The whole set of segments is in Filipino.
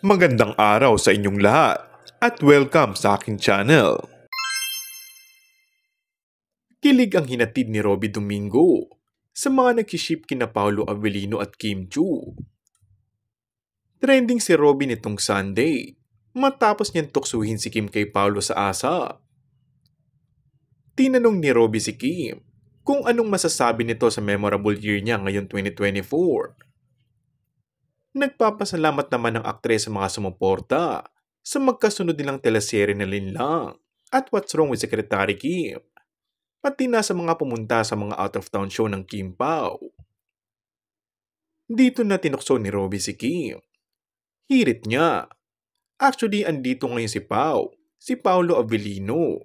Magandang araw sa inyong lahat at welcome sa aking channel. Kilig ang hinatid ni Robby Domingo sa mga nag-ship kina Paolo Avellino at Kim Chiu. Trending si Robby nitong Sunday matapos niyang tuksuhin si Kim kay Paolo sa ASAP. Tinanong ni Robby si Kim kung anong masasabi nito sa memorable year niya ngayon 2024. Nagpapasalamat naman ang aktres sa mga sumuporta sa magkasunod nilang teleserye na Linlang at What's Wrong with Secretary Kim, pati na sa mga pumunta sa mga out-of-town show ng Kim Pao. Dito na tinukso ni Robby si Kim. Hirit niya. Actually, andito ngayon si Pao, si Paolo Avellino.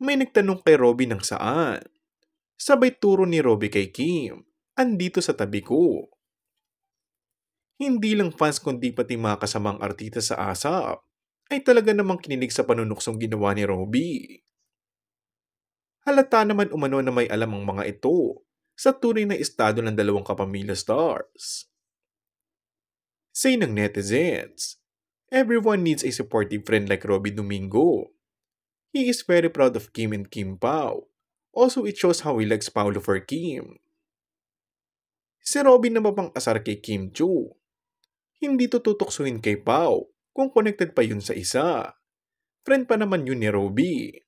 May nagtanong kay Robby ng saan. Sabay turo ni Robby kay Kim, andito sa tabi ko. Hindi lang fans kundi pati mga kasamang artista sa ASAP ay talaga namang kinilig sa panunuksong ginawa ni Robby. Halata naman umano na may alam ang mga ito sa tunay na estado ng dalawang kapamilya stars. Say ng netizens, everyone needs a supportive friend like Robby Domingo. He is very proud of Kim and Kim Pao. Also, it shows how he likes Paolo for Kim. Si Robby na mapang-asar kay Kim Chiu. Hindi to tutuksuhin kay Pao kung connected pa yun sa isa. Friend pa naman yun ni Robby.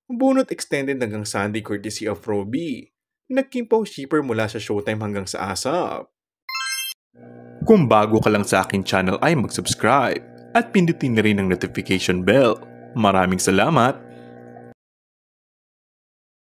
Bunot extended hanggang Sunday courtesy of Robby. Nag-Kim Pao shipper mula sa Showtime hanggang sa ASAP. Kung bago ka lang sa akin channel ay mag-subscribe at pindutin na rin ang notification bell. Maraming salamat!